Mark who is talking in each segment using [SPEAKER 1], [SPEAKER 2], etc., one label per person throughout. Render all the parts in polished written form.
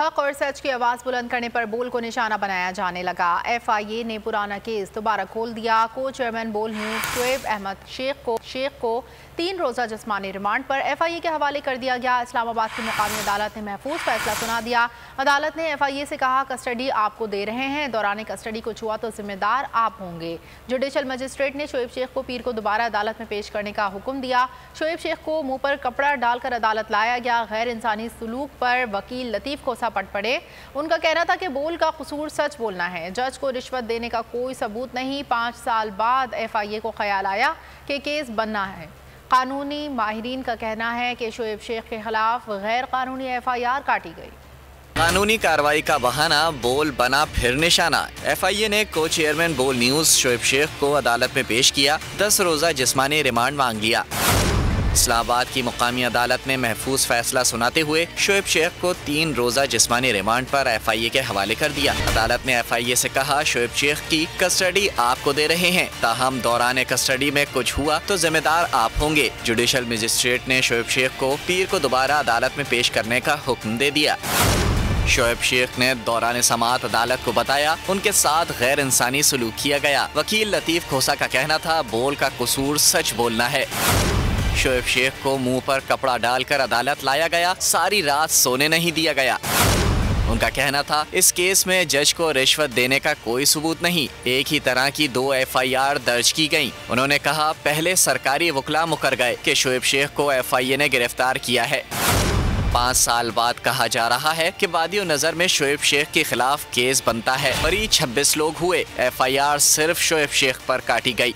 [SPEAKER 1] हक और सच की आवाज़ बुलंद करने पर बोल को निशाना बनाया जाने लगा। FIA ने पुराना केस दोबारा खोल दिया। को चेयरमैन बोल न्यूज़ शोएब अहमद शेख को 3 रोज़ा जिस्मानी रिमांड पर FIA के हवाले कर दिया गया। इस्लामाबाद की मुकामी अदालत ने महफूज फैसला सुना दिया। अदालत ने FIA से कहा, कस्टडी आपको दे रहे हैं, दौरान कस्टडी कुछ हुआ तो जिम्मेदार आप होंगे। जुडिशल मजिस्ट्रेट ने शोएब शेख को पीर को दोबारा अदालत में पेश करने का हुक्म दिया। शोएब शेख को मुंह पर कपड़ा डालकर अदालत लाया गया। गैर इंसानी सलूक पर वकील लतीफ़ कोसा पट पड़े। उनका कहना था कि बोल का कसूर सच बोलना है। जज को रिश्वत देने का कोई सबूत नहीं। 5 साल बाद FIA को ख्याल आया कि केस बनना है। कानूनी माहिरीन का कहना है कि शोएब शेख के खिलाफ गैर कानूनी FIR काटी गई।
[SPEAKER 2] कानूनी कार्रवाई का बहाना बोल बना फिर निशाना। FIA ने को चेयरमैन बोल न्यूज़ शोएब शेख को अदालत में पेश किया। 10 रोज़ा जिस्मानी रिमांड मांग लिया। इस्लामाबाद की मुकामी अदालत ने महफूज फैसला सुनाते हुए शोएब शेख को 3 रोज़ा जिस्मानी रिमांड पर FIA के हवाले कर दिया। अदालत ने FIA से कहा, शोएब शेख की कस्टडी आपको दे रहे हैं, ताहम दौरान कस्टडी में कुछ हुआ तो जिम्मेदार आप होंगे। जुडिशल मजिस्ट्रेट ने शोएब शेख को पीर को दोबारा अदालत में पेश करने का हुक्म दे दिया। शोएब शेख ने दौरान समाअत अदालत को बताया उनके साथ गैर इंसानी सलूक किया गया। वकील लतीफ़ खोसा का कहना था, बोल का कसूर सच बोलना है। शोएब शेख को मुंह पर कपड़ा डालकर अदालत लाया गया। सारी रात सोने नहीं दिया गया। उनका कहना था, इस केस में जज को रिश्वत देने का कोई सबूत नहीं। एक ही तरह की 2 FIR दर्ज की गईं। उन्होंने कहा, पहले सरकारी वकला मुकर गए कि शोएब शेख को FIA ने गिरफ्तार किया है। 5 साल बाद कहा जा रहा है कि वादियो नजर में शोएब शेख के खिलाफ केस बनता है। मरीज 26 लोग हुए। FIR सिर्फ शोएब शेख पर काटी गई।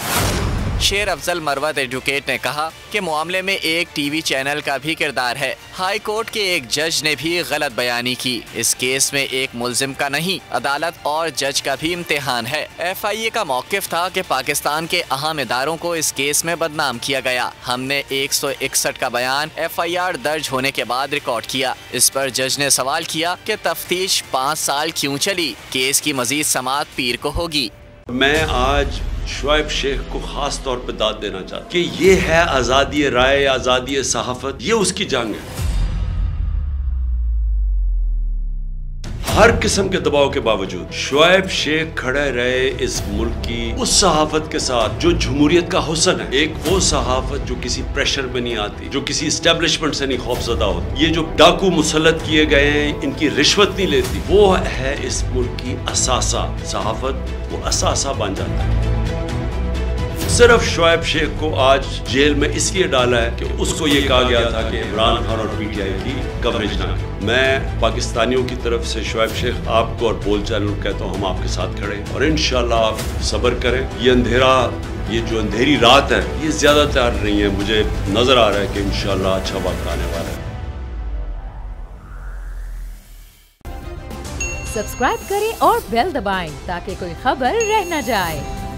[SPEAKER 2] शेर अफजल मरवत एडवोकेट ने कहा कि मामले में एक TV चैनल का भी किरदार है। हाई कोर्ट के एक जज ने भी गलत बयानी की। इस केस में एक मुल्जिम का नहीं, अदालत और जज का भी इम्तिहान है। FIA का मौक़िफ़ था कि पाकिस्तान के अहम इदारों को इस केस में बदनाम किया गया। हमने 161 का बयान FIR दर्ज होने के बाद रिकॉर्ड किया। इस पर जज ने सवाल किया कि तफ्तीश 5 साल क्यों चली। केस की मजीद समाअत पीर को होगी।
[SPEAKER 3] मैं आज शोएब शेख को खास तौर पे दाद देना चाहता कि ये है आज़ादी राय, आज़ादी सहाफ़त, ये उसकी जंग है। हर किस्म के दबाव के बावजूद शोएब शेख खड़े रहे इस मुल्क की उस सहाफत के साथ जो जमहूरियत का हुस्न है। एक वो सहाफत जो किसी प्रेशर में नहीं आती, जो किसी एस्टेब्लिशमेंट से नहीं खौफजदा होती। ये जो डाकू मुसल्लत किए गए हैं, इनकी रिश्वत नहीं लेती, वो है इस मुल्क की असासा। सहाफत वो असासा बन जाता है। सिर्फ शोएब शेख को आज जेल में इसलिए डाला है कि उसको ये कहा गया था कि इमरान खान और PTI की कवरेज ना करें। मैं पाकिस्तानियों की तरफ से शोएब शेख आपको और बोल चैनल को कहता हूँ, हम आपके साथ खड़े हैं और इंशाल्लाह आप सब्र करें। ये जो अंधेरी रात है, ये ज्यादा तैयार नहीं है। मुझे नजर आ रहा है कि इंशाल्लाह अच्छा वक्त आने वाला है।
[SPEAKER 4] सब्सक्राइब करें और बेल दबाएं ताकि कोई खबर रह न जाए।